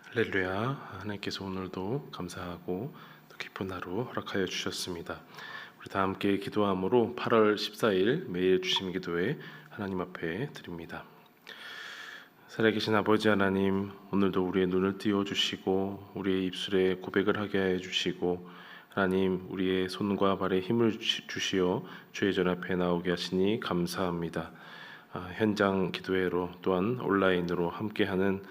할렐루야. 하나님께서 오늘도 감사하고 또 기쁜 하루 허락하여 주셨습니다. 우리 다 함께 기도함으로 8월 14일 매일 주심 기도회 하나님 앞에 드립니다. 살아계신 아버지 하나님, 오늘도 우리의 눈을 띄워주시고 우리의 입술에 고백을 하게 하여 주시고, 하나님 우리의 손과 발에 힘을 주시어 주의 전 앞에 나오게 하시니 감사합니다. 현장 기도회로 또한 온라인으로 함께하는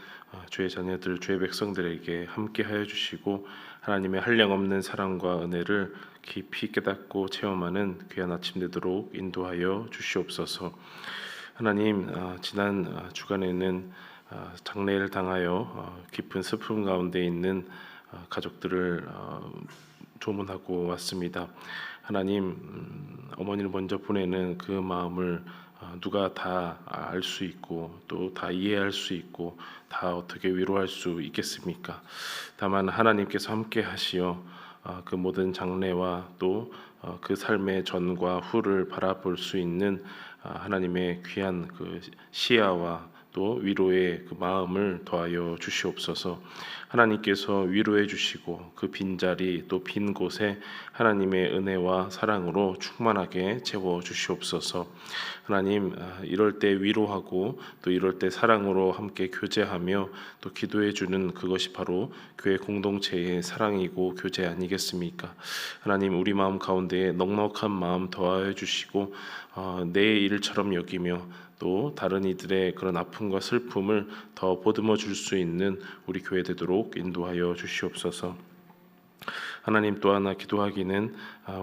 주의 자녀들, 주의 백성들에게 함께하여 주시고, 하나님의 한량없는 사랑과 은혜를 깊이 깨닫고 체험하는 귀한 아침 되도록 인도하여 주시옵소서. 하나님, 지난 주간에는 장례를 당하여 깊은 슬픔 가운데 있는 가족들을 조문하고 왔습니다. 하나님, 어머니를 먼저 보내는 그 마음을 누가 다 알 수 있고 또 다 이해할 수 있고 다 어떻게 위로할 수 있겠습니까? 다만 하나님께서 함께 하시어 그 모든 장래와 또 그 삶의 전과 후를 바라볼 수 있는 하나님의 귀한 그 시야와 또 위로의 그 마음을 더하여 주시옵소서. 하나님께서 위로해 주시고 그 빈자리 또 빈 곳에 하나님의 은혜와 사랑으로 충만하게 채워 주시옵소서. 하나님, 이럴 때 위로하고 또 이럴 때 사랑으로 함께 교제하며 또 기도해 주는 그것이 바로 교회 공동체의 사랑이고 교제 아니겠습니까? 하나님, 우리 마음 가운데 넉넉한 마음 더하여 주시고 내 일처럼 여기며 또 다른 이들의 그런 아픔과 슬픔을 더 보듬어 줄 수 있는 우리 교회 되도록 인도하여 주시옵소서. 하나님, 또 하나 기도하기는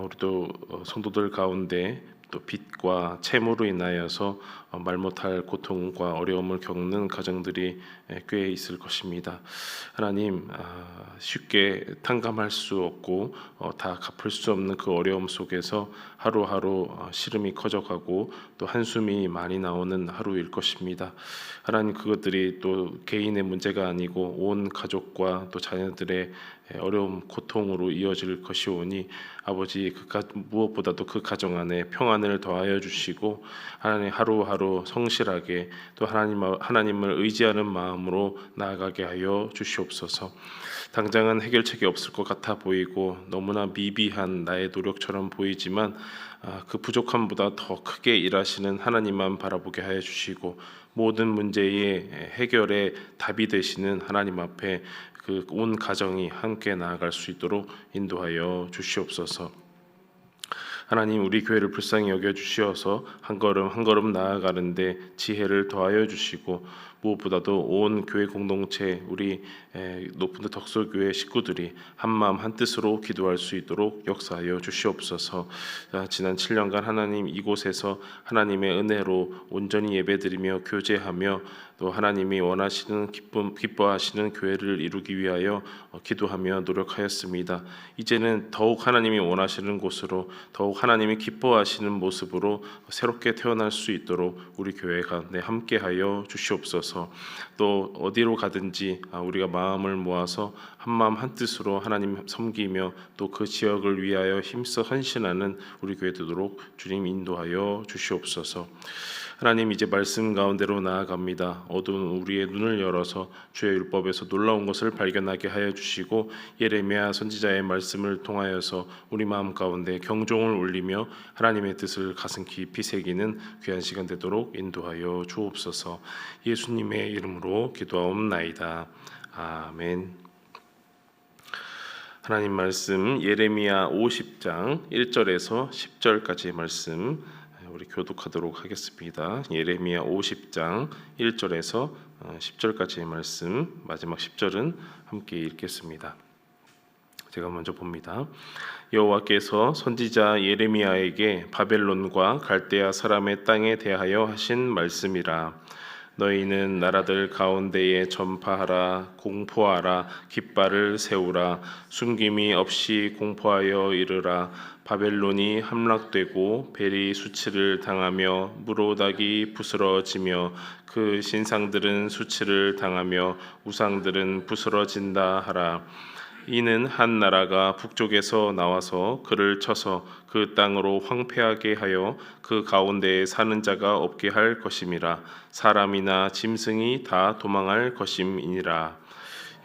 우리도 성도들 가운데 또 빚과 채무로 인하여서 말 못할 고통과 어려움을 겪는 가정들이 꽤 있을 것입니다. 하나님, 쉽게 탕감할 수 없고 다 갚을 수 없는 그 어려움 속에서 하루하루 시름이 커져가고 또 한숨이 많이 나오는 하루일 것입니다. 하나님, 그것들이 또 개인의 문제가 아니고 온 가족과 또 자녀들의 어려움, 고통으로 이어질 것이오니 아버지, 무엇보다도 그 가정 안에 평안을 더하여 주시고 하나님, 하루하루 성실하게 또 하나님을 의지하는 마음으로 나아가게 하여 주시옵소서. 당장은 해결책이 없을 것 같아 보이고 너무나 미비한 나의 노력처럼 보이지만 그 부족함보다 더 크게 일하시는 하나님만 바라보게 하여 주시고, 모든 문제의 해결의 답이 되시는 하나님 앞에 그 온 가정이 함께 나아갈 수 있도록 인도하여 주시옵소서. 하나님, 우리 교회를 불쌍히 여겨 주시어서 한 걸음 한 걸음 나아가는데 지혜를 더하여 주시고, 무엇보다도 온 교회 공동체, 우리 높은 덕소교회 식구들이 한마음 한뜻으로 기도할 수 있도록 역사하여 주시옵소서. 지난 7년간 하나님, 이곳에서 하나님의 은혜로 온전히 예배드리며 교제하며 또 하나님이 원하시는 기뻐하시는 교회를 이루기 위하여 기도하며 노력하였습니다. 이제는 더욱 하나님이 원하시는 곳으로, 더욱 하나님이 기뻐하시는 모습으로 새롭게 태어날 수 있도록 우리 교회 가운데 함께하여 주시옵소서. 또 어디로 가든지 우리가 마음을 모아서 한마음 한뜻으로 하나님 섬기며 또 그 지역을 위하여 힘써 헌신하는 우리 교회 되도록 주님 인도하여 주시옵소서. 하나님, 이제 말씀 가운데로 나아갑니다. 어두운 우리의 눈을 열어서 주의 율법에서 놀라운 것을 발견하게 하여 주시고, 예레미야 선지자의 말씀을 통하여서 우리 마음 가운데 경종을 울리며 하나님의 뜻을 가슴 깊이 새기는 귀한 시간 되도록 인도하여 주옵소서. 예수님의 이름으로 기도하옵나이다. 아멘. 하나님 말씀, 예레미야 50장 1절에서 10절까지의 말씀 우리 교독하도록 하겠습니다. 예레미야 50장 1절에서 10절까지의 말씀, 마지막 10절은 함께 읽겠습니다. 제가 먼저 봅니다. 여호와께서 선지자 예레미야에게 바벨론과 갈대아 사람의 땅에 대하여 하신 말씀이라. 너희는 나라들 가운데에 전파하라, 공포하라, 깃발을 세우라, 숨김이 없이 공포하여 이르라. 바벨론이 함락되고 벨이 수치를 당하며 무로닥이 부스러지며 그 신상들은 수치를 당하며 우상들은 부스러진다 하라. 이는 한 나라가 북쪽에서 나와서 그를 쳐서 그 땅으로 황폐하게 하여 그 가운데에 사는 자가 없게 할 것임이라. 사람이나 짐승이 다 도망할 것임이니라.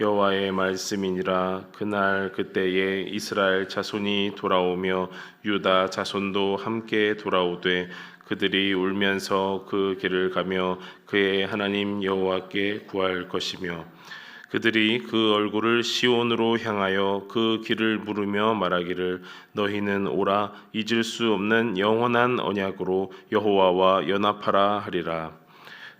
여호와의 말씀이니라. 그날 그때에 이스라엘 자손이 돌아오며 유다 자손도 함께 돌아오되 그들이 울면서 그 길을 가며 그의 하나님 여호와께 구할 것이며 그들이 그 얼굴을 시온으로 향하여 그 길을 물으며 말하기를 너희는 오라 잊을 수 없는 영원한 언약으로 여호와와 연합하라 하리라.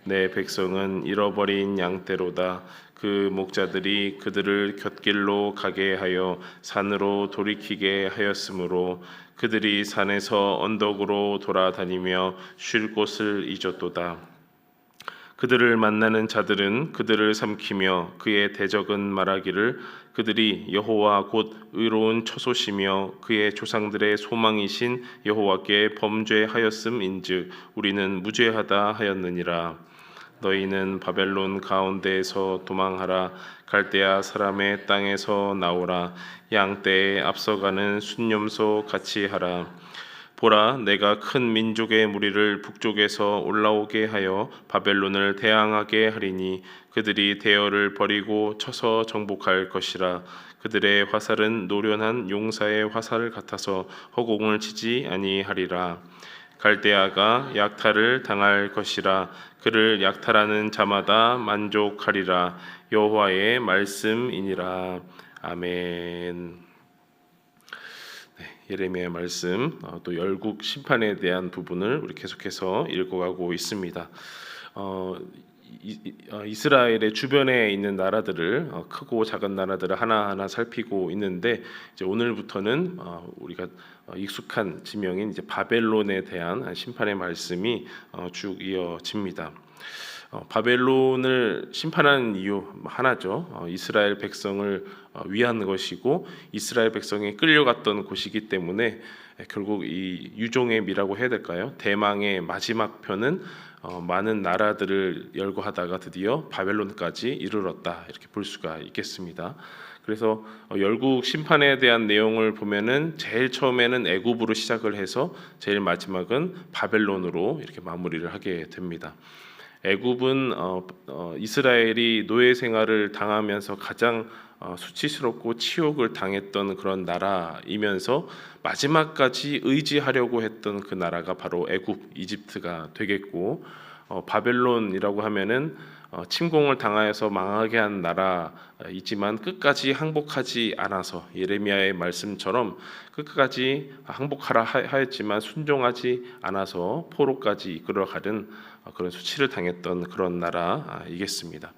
내 백성은 잃어버린 양떼로다. 그 목자들이 그들을 곁길로 가게 하여 산으로 돌이키게 하였으므로 그들이 산에서 언덕으로 돌아다니며 쉴 곳을 잊었도다. 그들을 만나는 자들은 그들을 삼키며 그의 대적은 말하기를 그들이 여호와 곧 의로운 처소시며 그의 조상들의 소망이신 여호와께 범죄하였음인즉 우리는 무죄하다 하였느니라. 너희는 바벨론 가운데에서 도망하라. 갈대아 사람의 땅에서 나오라. 양떼에 앞서가는 순념소 같이 하라. 보라, 내가 큰 민족의 무리를 북쪽에서 올라오게 하여 바벨론을 대항하게 하리니 그들이 대열을 버리고 쳐서 정복할 것이라. 그들의 화살은 노련한 용사의 화살 같아서 허공을 치지 아니하리라. 갈대아가 약탈을 당할 것이라. 그를 약탈하는 자마다 만족하리라. 여호와의 말씀이니라. 아멘. 예레미야의 말씀, 또 열국 심판에 대한 부분을 우리 계속해서 읽어가고 있습니다. 이스라엘의 주변에 있는 나라들을 크고 작은 나라들을 하나하나 살피고 있는데 이제 오늘부터는 우리가 익숙한 지명인 이제 바벨론에 대한 심판의 말씀이 쭉 이어집니다. 바벨론을 심판하는 이유 하나죠. 이스라엘 백성을 위한 것이고 이스라엘 백성이 끌려갔던 곳이기 때문에 결국 이 유종의 미라고 해야 될까요? 대망의 마지막 편은 많은 나라들을 열거하다가 드디어 바벨론까지 이르렀다 이렇게 볼 수가 있겠습니다. 그래서 열국 심판에 대한 내용을 보면은 제일 처음에는 애굽으로 시작을 해서 제일 마지막은 바벨론으로 이렇게 마무리를 하게 됩니다. 애굽은 이스라엘이 노예 생활을 당하면서 가장 수치스럽고 치욕을 당했던 그런 나라이면서 마지막까지 의지하려고 했던 그 나라가 바로 애굽, 이집트가 되겠고 바벨론이라고 하면은 침공을 당하여서 망하게 한 나라이지만 끝까지 항복하지 않아서 예레미야의 말씀처럼 끝까지 항복하라 하였지만 순종하지 않아서 포로까지 이끌어가는 그런 수치를 당했던 그런 나라이겠습니다.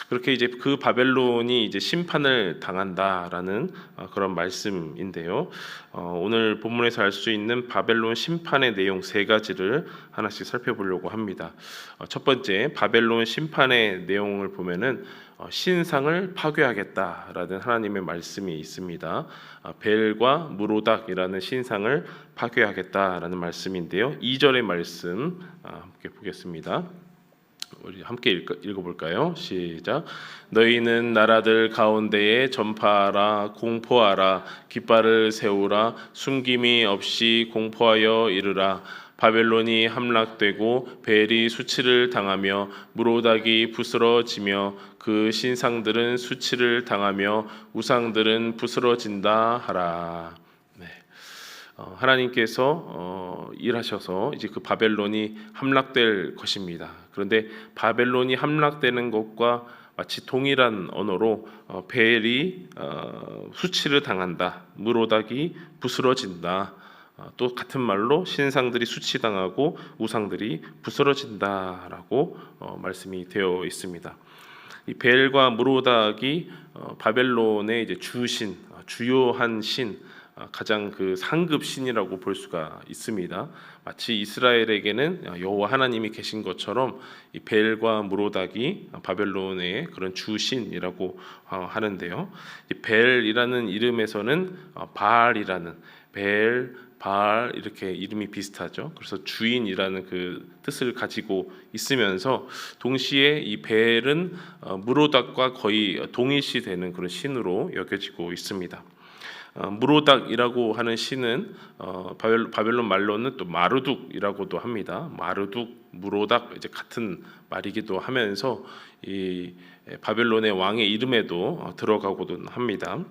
그렇게 이제 그 바벨론이 이제 심판을 당한다라는 그런 말씀인데요. 오늘 본문에서 알 수 있는 바벨론 심판의 내용 세 가지를 하나씩 살펴보려고 합니다. 첫 번째, 바벨론 심판의 내용을 보면은 신상을 파괴하겠다라는 하나님의 말씀이 있습니다. 벨과 무로닥이라는 신상을 파괴하겠다라는 말씀인데요. 2절의 말씀 함께 보겠습니다. 우리 함께 읽어볼까요? 시작. 너희는 나라들 가운데에 전파하라, 공포하라, 깃발을 세우라, 숨김이 없이 공포하여 이르라. 바벨론이 함락되고 벨이 수치를 당하며 무로닥이 부스러지며 그 신상들은 수치를 당하며 우상들은 부스러진다 하라. 하나님께서 일하셔서 이제 그 바벨론이 함락될 것입니다. 그런데 바벨론이 함락되는 것과 마치 동일한 언어로 벨이 수치를 당한다, 무로닥이 부스러진다, 또 같은 말로 신상들이 수치당하고 우상들이 부스러진다라고 말씀이 되어 있습니다. 이 벨과 무로닥이 바벨론의 이제 주신, 주요한 신, 가장 그 상급 신이라고 볼 수가 있습니다. 마치 이스라엘에게는 여호와 하나님이 계신 것처럼 이 벨과 무로닥이 바벨론의 그런 주신이라고 하는데요. 이 벨이라는 이름에서는 바알이라는 벨, 바알 이렇게 이름이 비슷하죠. 그래서 주인이라는 그 뜻을 가지고 있으면서 동시에 이 벨은 무로닥과 거의 동일시되는 그런 신으로 여겨지고 있습니다. 무로닥이라고 하는 신은 바벨론 말로는 또 마르둑이라고도 합니다. 마르둑, 무로닥 이제 같은 말이기도 하면서 이 바벨론의 왕의 이름에도 들어가고도 합니다.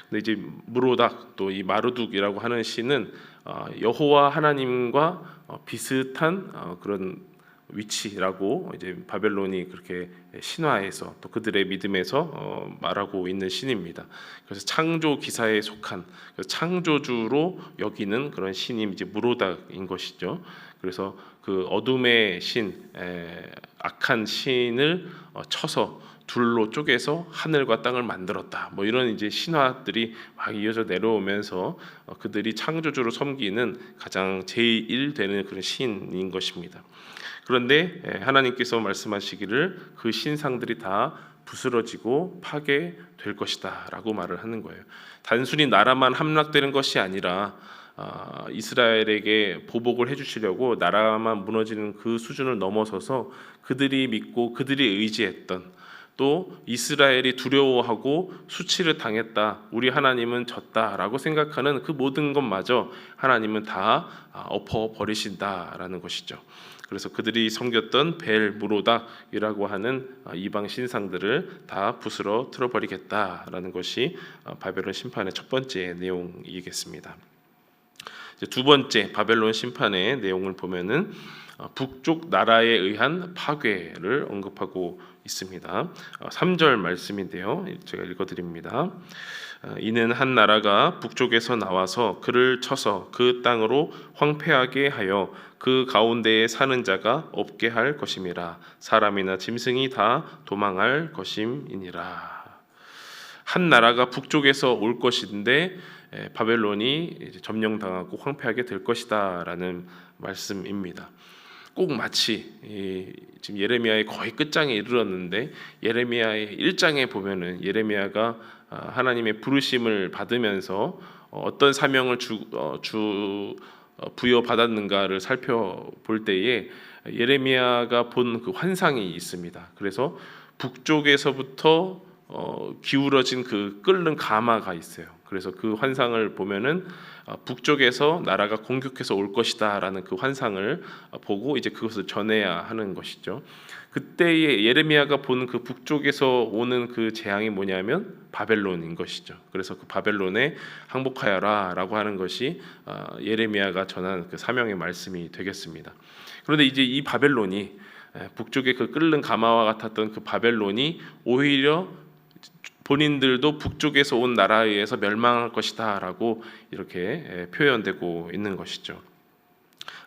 근데 이제 무로닥 또 이 마르둑이라고 하는 신은 여호와 하나님과 비슷한 그런 위치라고 이제 바벨론이 그렇게 신화에서 또 그들의 믿음에서 말하고 있는 신입니다. 그래서 창조 기사에 속한 창조주로 여기는 그런 신이 이제 무로닥인 것이죠. 그래서 그 어둠의 신, 악한 신을 쳐서 둘로 쪼개서 하늘과 땅을 만들었다. 뭐 이런 이제 신화들이 막 이어져 내려오면서 그들이 창조주로 섬기는 가장 제1 되는 그런 신인 것입니다. 그런데 하나님께서 말씀하시기를 그 신상들이 다 부스러지고 파괴될 것이다라고 말을 하는 거예요. 단순히 나라만 함락되는 것이 아니라 이스라엘에게 보복을 해주시려고 나라만 무너지는 그 수준을 넘어서서 그들이 믿고 그들이 의지했던 또 이스라엘이 두려워하고 수치를 당했다, 우리 하나님은 졌다라고 생각하는 그 모든 것마저 하나님은 다 엎어버리신다라는 것이죠. 그래서 그들이 섬겼던 벨 무로닥이라고 하는 이방 신상들을 다 부스러 틀어버리겠다라는 것이 바벨론 심판의 첫 번째 내용이겠습니다. 이제 두 번째 바벨론 심판의 내용을 보면은 북쪽 나라에 의한 파괴를 언급하고 있습니다. 3절 말씀인데요. 제가 읽어드립니다. 이는 한 나라가 북쪽에서 나와서 그를 쳐서 그 땅으로 황폐하게 하여 그 가운데에 사는 자가 없게 할 것임이라. 사람이나 짐승이 다 도망할 것임이니라. 한 나라가 북쪽에서 올 것인데 바벨론이 점령당하고 황폐하게 될 것이다라는 말씀입니다. 꼭 마치 지금 예레미야의 거의 끝장에 이르렀는데 예레미야의 1장에 보면은 예레미야가 하나님의 부르심을 받으면서 어떤 사명을 부여받았는가를 살펴볼 때에 예레미야가 본 그 환상이 있습니다. 그래서 북쪽에서부터 기울어진 그 끓는 가마가 있어요. 그래서 그 환상을 보면은 북쪽에서 나라가 공격해서 올 것이다라는 그 환상을 보고 이제 그것을 전해야 하는 것이죠. 그때에 예레미야가 본 그 북쪽에서 오는 그 재앙이 뭐냐면 바벨론인 것이죠. 그래서 그 바벨론에 항복하여라라고 하는 것이 예레미야가 전한 그 사명의 말씀이 되겠습니다. 그런데 이제 이 바벨론이 북쪽의 그 끓는 가마와 같았던 그 바벨론이 오히려 본인들도 북쪽에서 온 나라에 의해서 멸망할 것이다라고 이렇게 표현되고 있는 것이죠.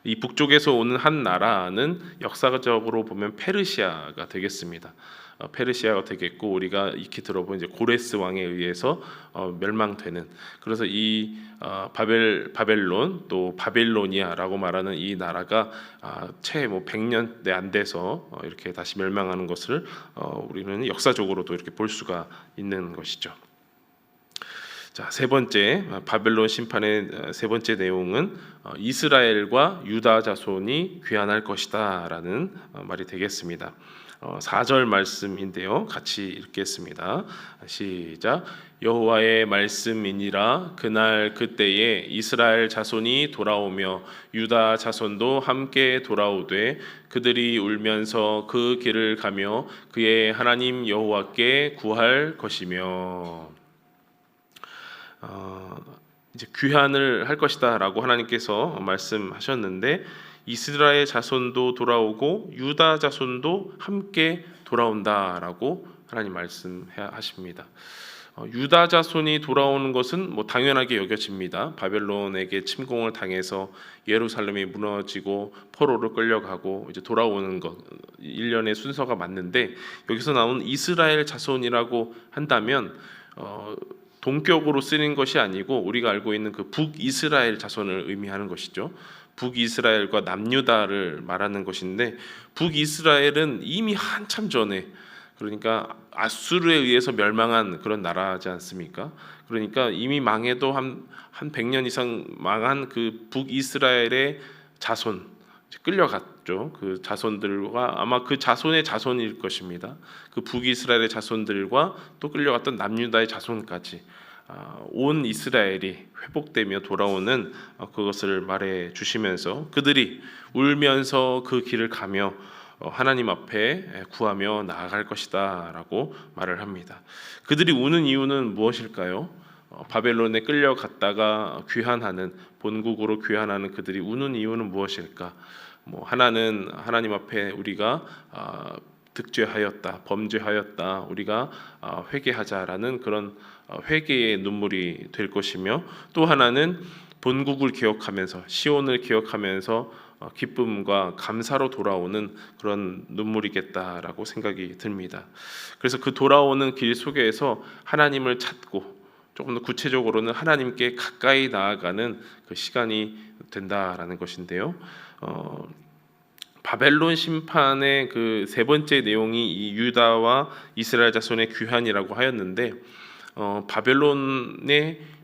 이 북쪽에서 오는 한 나라는 역사적으로 보면 페르시아가 되겠습니다. 페르시아가 되겠고 우리가 익히 들어본 이제 고레스 왕에 의해서 멸망되는. 그래서 이 바벨론 또 바빌로니아라고 말하는 이 나라가 채 100년대 안 돼서 이렇게 다시 멸망하는 것을 우리는 역사적으로도 이렇게 볼 수가 있는 것이죠. 자, 세 번째 바벨론 심판의 세 번째 내용은 이스라엘과 유다 자손이 귀환할 것이다라는 말이 되겠습니다. 4절 말씀인데요. 같이 읽겠습니다. 시작. 여호와의 말씀이니라. 그날 그때에 이스라엘 자손이 돌아오며 유다 자손도 함께 돌아오되 그들이 울면서 그 길을 가며 그의 하나님 여호와께 구할 것이며. 이제 귀환을 할 것이다라고 하나님께서 말씀하셨는데 이스라엘 자손도 돌아오고 유다 자손도 함께 돌아온다라고 하나님 말씀하십니다. 유다 자손이 돌아오는 것은 당연하게 여겨집니다. 바벨론에게 침공을 당해서 예루살렘이 무너지고 포로로 끌려가고 이제 돌아오는 것 일련의 순서가 맞는데 여기서 나온 이스라엘 자손이라고 한다면 동격으로 쓰는 것이 아니고 우리가 알고 있는 그 북이스라엘 자손을 의미하는 것이죠. 북이스라엘과 남유다를 말하는 것인데 북이스라엘은 이미 한참 전에 그러니까 아수르에 의해서 멸망한 그런 나라지 않습니까? 그러니까 이미 망해도 한 100년 이상 망한 그 북이스라엘의 자손 끌려갔죠. 그 자손들과 아마 그 자손의 자손일 것입니다. 그 북이스라엘의 자손들과 또 끌려갔던 남유다의 자손까지 온 이스라엘이 회복되며 돌아오는 그것을 말해 주시면서 그들이 울면서 그 길을 가며 하나님 앞에 구하며 나아갈 것이다라고 말을 합니다. 그들이 우는 이유는 무엇일까요? 바벨론에 끌려갔다가 귀환하는 본국으로 귀환하는 그들이 우는 이유는 무엇일까? 하나는 하나님 앞에 우리가 득죄하였다, 범죄하였다, 우리가 회개하자라는 그런 회개의 눈물이 될 것이며, 또 하나는 본국을 기억하면서 시온을 기억하면서 기쁨과 감사로 돌아오는 그런 눈물이겠다라고 생각이 듭니다. 그래서 그 돌아오는 길 속에서 하나님을 찾고 조금 더 구체적으로는 하나님께 가까이 나아가는 그 시간이 된다라는 것인데요. 바벨론 심판의 그 세 번째 내용이 이 유다와 이스라엘 자손의 귀환이라고 하였는데,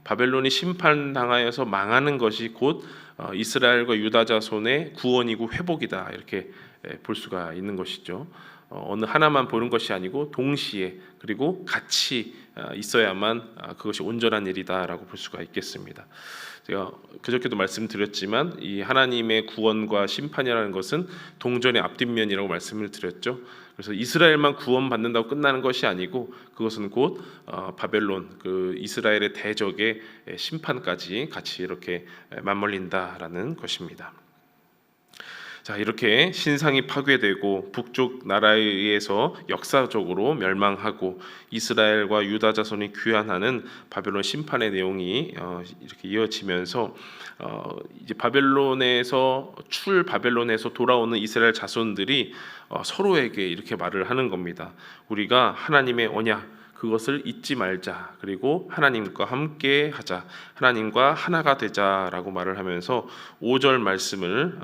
바벨론이 심판당하여서 망하는 것이 곧 이스라엘과 유다 자손의 구원이고 회복이다, 이렇게 볼 수가 있는 것이죠. 어느 하나만 보는 것이 아니고 동시에 그리고 같이 있어야만 그것이 온전한 일이다라고 볼 수가 있겠습니다. 제가 그저께도 말씀드렸지만 이 하나님의 구원과 심판이라는 것은 동전의 앞뒷면이라고 말씀을 드렸죠. 그래서 이스라엘만 구원받는다고 끝나는 것이 아니고 그것은 곧 바벨론, 그 이스라엘의 대적의 심판까지 같이 이렇게 맞물린다라는 것입니다. 자, 이렇게 신상이 파괴되고 북쪽 나라에 의해서 역사적으로 멸망하고 이스라엘과 유다 자손이 귀환하는 바벨론 심판의 내용이 이렇게 이어지면서 이제 바벨론에서 돌아오는 이스라엘 자손들이 서로에게 이렇게 말을 하는 겁니다. 우리가 하나님의 언약 그것을 잊지 말자, 그리고 하나님과 함께 하자, 하나님과 하나가 되자라고 말을 하면서 5절 말씀을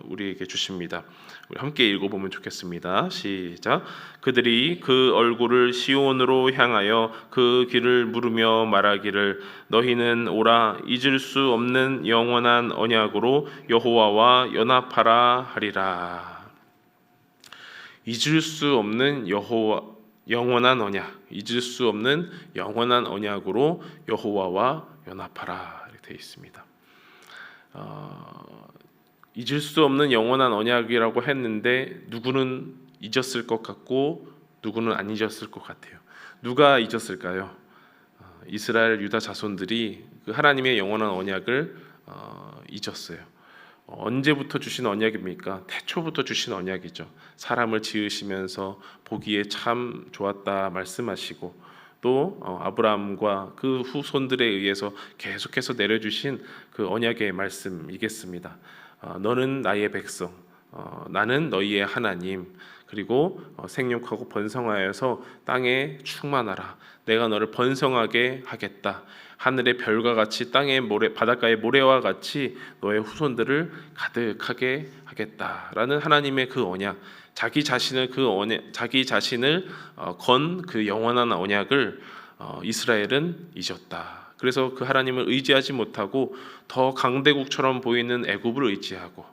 우리에게 주십니다. 우리 함께 읽어보면 좋겠습니다. 시작. 그들이 그 얼굴을 시온으로 향하여 그 길을 물으며 말하기를 너희는 오라, 잊을 수 없는 영원한 언약으로 여호와와 연합하라 하리라. 잊을 수 없는 영원한 언약, 잊을 수 없는 영원한 언약으로 여호와와 연합하라, 이렇게 되어 있습니다. 잊을 수 없는 영원한 언약이라고 했는데 누구는 잊었을 것 같고 누구는 안 잊었을 것 같아요. 누가 잊었을까요? 이스라엘 유다 자손들이 그 하나님의 영원한 언약을 잊었어요. 언제부터 주신 언약입니까? 태초부터 주신 언약이죠. 사람을 지으시면서 보기에 참 좋았다 말씀하시고 또 아브라함과 그 후손들에 의해서 계속해서 내려주신 그 언약의 말씀이겠습니다. 너는 나의 백성, 나는 너희의 하나님, 그리고 생육하고 번성하여서 땅에 충만하라. 내가 너를 번성하게 하겠다. 하늘의 별과 같이 땅의 바닷가의 모래와 같이 너의 후손들을 가득하게 하겠다라는 하나님의 그 언약, 자기 자신을 건 그 영원한 언약을 이스라엘은 잊었다. 그래서 그 하나님을 의지하지 못하고 더 강대국처럼 보이는 애굽을 의지하고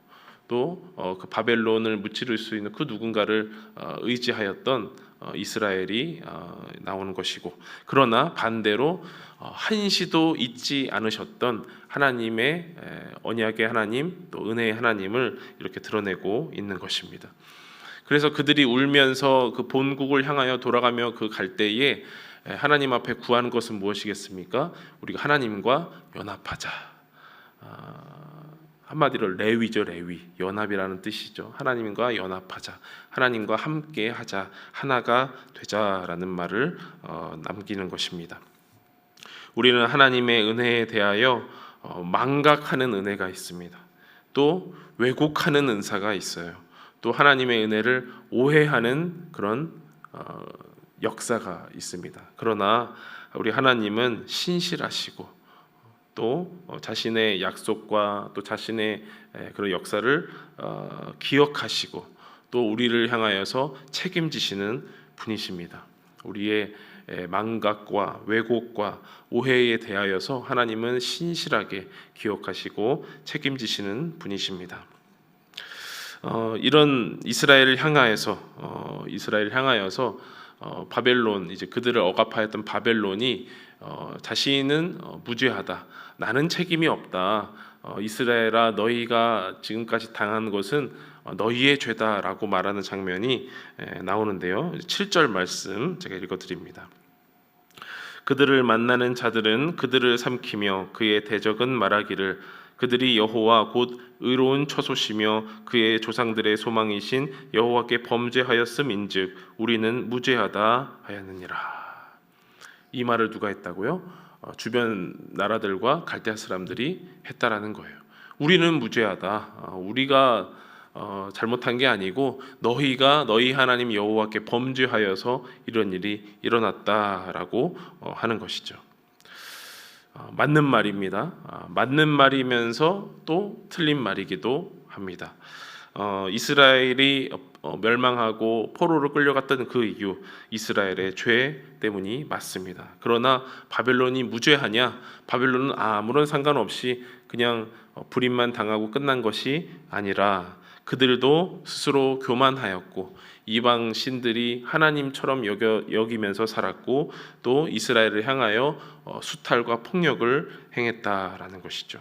또 그 바벨론을 무찌를 수 있는 그 누군가를 의지하였던 이스라엘이 나오는 것이고, 그러나 반대로 한시도 잊지 않으셨던 하나님의 언약의 하나님, 또 은혜의 하나님을 이렇게 드러내고 있는 것입니다. 그래서 그들이 울면서 그 본국을 향하여 돌아가며 그 갈 때에 하나님 앞에 구하는 것은 무엇이겠습니까? 우리가 하나님과 연합하자. 한마디로 레위죠. 레위, 연합이라는 뜻이죠. 하나님과 연합하자, 하나님과 함께 하자, 하나가 되자라는 말을 남기는 것입니다. 우리는 하나님의 은혜에 대하여 망각하는 은혜가 있습니다. 또 왜곡하는 은사가 있어요. 또 하나님의 은혜를 오해하는 그런 역사가 있습니다. 그러나 우리 하나님은 신실하시고 또 자신의 약속과 또 자신의 그런 역사를 기억하시고 또 우리를 향하여서 책임지시는 분이십니다. 우리의 망각과 왜곡과 오해에 대하여서 하나님은 신실하게 기억하시고 책임지시는 분이십니다. 이런 이스라엘을 향하여서 바벨론, 이제 그들을 억압하였던 바벨론이 자신은 무죄하다, 나는 책임이 없다, 이스라엘아 너희가 지금까지 당한 것은 너희의 죄다라고 말하는 장면이 나오는데요. 7절 말씀 제가 읽어드립니다. 그들을 만나는 자들은 그들을 삼키며 그의 대적은 말하기를 그들이 여호와 곧 의로운 처소시며 그의 조상들의 소망이신 여호와께 범죄하였음인즉 우리는 무죄하다 하였느니라. 이 말을 누가 했다고요? 주변 나라들과 갈대아 사람들이 했다라는 거예요. 우리는 무죄하다. 우리가 잘못한 게 아니고 너희가 너희 하나님 여호와께 범죄하여서 이런 일이 일어났다라고 하는 것이죠. 맞는 말입니다. 맞는 말이면서 또 틀린 말이기도 합니다. 이스라엘이 멸망하고 포로로 끌려갔던 그 이유, 이스라엘의 죄 때문이 맞습니다. 그러나 바벨론이 무죄하냐? 바벨론은 아무런 상관없이 그냥 불임만 당하고 끝난 것이 아니라 그들도 스스로 교만하였고 이방 신들이 하나님처럼 여기면서 살았고 또 이스라엘을 향하여 수탈과 폭력을 행했다라는 것이죠.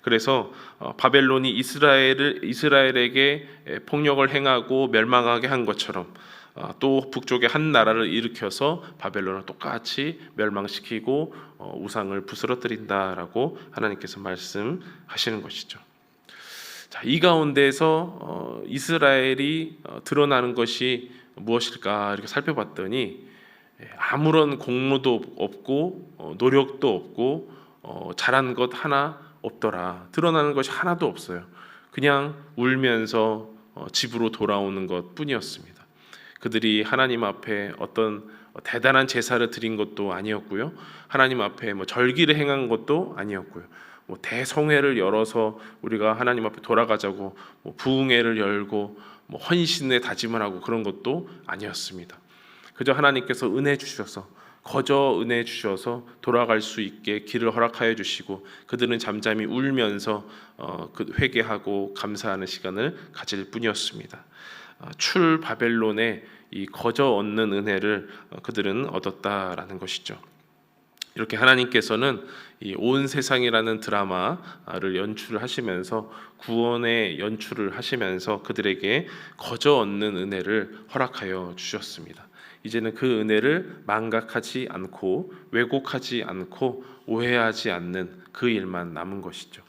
그래서 바벨론이 이스라엘에게 폭력을 행하고 멸망하게 한 것처럼 또 북쪽의 한 나라를 일으켜서 바벨론을 똑같이 멸망시키고 우상을 부스러뜨린다라고 하나님께서 말씀하시는 것이죠. 자, 이 가운데서 이스라엘이 드러나는 것이 무엇일까 이렇게 살펴봤더니 아무런 공로도 없고 노력도 없고 잘한 것 하나 없더라. 드러나는 것이 하나도 없어요. 그냥 울면서 집으로 돌아오는 것뿐이었습니다. 그들이 하나님 앞에 어떤 대단한 제사를 드린 것도 아니었고요. 하나님 앞에 절기를 행한 것도 아니었고요. 대성회를 열어서 우리가 하나님 앞에 돌아가자고 부흥회를 열고 헌신의 다짐을 하고 그런 것도 아니었습니다. 그저 하나님께서 은혜 주셔서 거저 은혜 주셔서 돌아갈 수 있게 길을 허락하여 주시고 그들은 잠잠히 울면서 회개하고 감사하는 시간을 가질 뿐이었습니다. 출 바벨론의 이 거저 얻는 은혜를 그들은 얻었다라는 것이죠. 이렇게 하나님께서는 이 온 세상이라는 드라마를 연출을 하시면서 구원의 연출을 하시면서 그들에게 거저 얻는 은혜를 허락하여 주셨습니다. 이제는 그 은혜를 망각하지 않고 왜곡하지 않고 오해하지 않는 그 일만 남은 것이죠.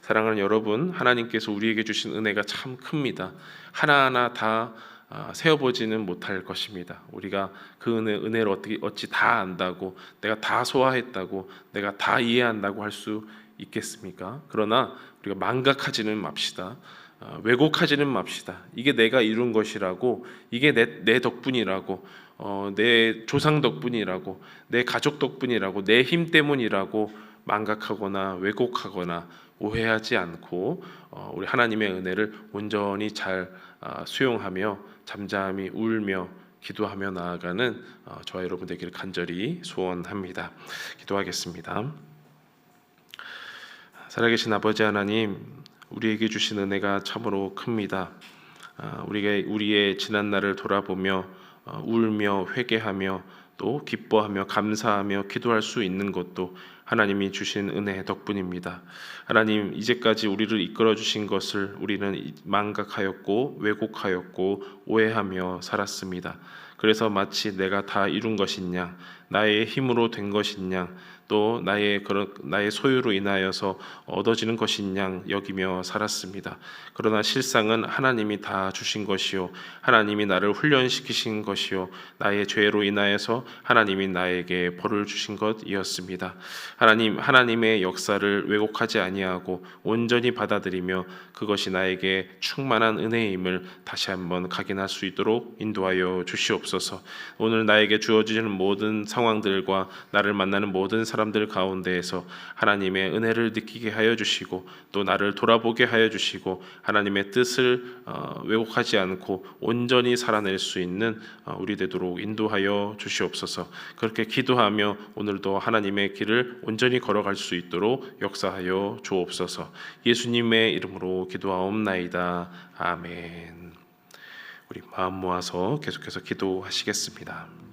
사랑하는 여러분, 하나님께서 우리에게 주신 은혜가 참 큽니다. 하나하나 다 세어보지는 못할 것입니다. 우리가 그 은혜를 어찌 다 안다고, 내가 다 소화했다고, 내가 다 이해한다고 할 수 있겠습니까? 그러나 우리가 망각하지는 맙시다. 왜곡하지는 맙시다. 이게 내가 이룬 것이라고, 이게 내 덕분이라고, 내 조상 덕분이라고, 내 가족 덕분이라고, 내 힘 때문이라고 망각하거나 왜곡하거나 오해하지 않고 우리 하나님의 은혜를 온전히 잘 수용하며 잠잠히 울며 기도하며 나아가는 저와 여러분 되기를 간절히 소원합니다. 기도하겠습니다. 살아계신 아버지 하나님, 우리에게 주신 은혜가 참으로 큽니다. 우리의 지난 날을 돌아보며 울며 회개하며 또 기뻐하며 감사하며 기도할 수 있는 것도 하나님이 주신 은혜 덕분입니다. 하나님, 이제까지 우리를 이끌어 주신 것을 우리는 망각하였고 왜곡하였고 오해하며 살았습니다. 그래서 마치 내가 다 이룬 것이냐, 나의 힘으로 된 것이냐, 또 나의 소유로 인하여서 얻어지는 것이냐 여기며 살았습니다. 그러나 실상은 하나님이 다 주신 것이요, 하나님이 나를 훈련시키신 것이요, 나의 죄로 인하여서 하나님이 나에게 벌을 주신 것이었습니다. 하나님의 역사를 왜곡하지 아니하고 온전히 받아들이며 그것이 나에게 충만한 은혜임을 다시 한번 각인할 수 있도록 인도하여 주시옵소서. 오늘 나에게 주어지는 모든 상황들과 나를 만나는 모든 사람들 가운데에서 하나님의 은혜를 느끼게 하여 주시고 또 나를 돌아보게 하여 주시고 하나님의 뜻을 왜곡하지 않고 온전히 살아낼 수 있는 우리 되도록 인도하여 주시옵소서. 그렇게 기도하며 오늘도 하나님의 길을 온전히 걸어갈 수 있도록 역사하여 주옵소서. 예수님의 이름으로 기도하옵나이다. 아멘. 우리 마음 모아서 계속해서 기도하시겠습니다.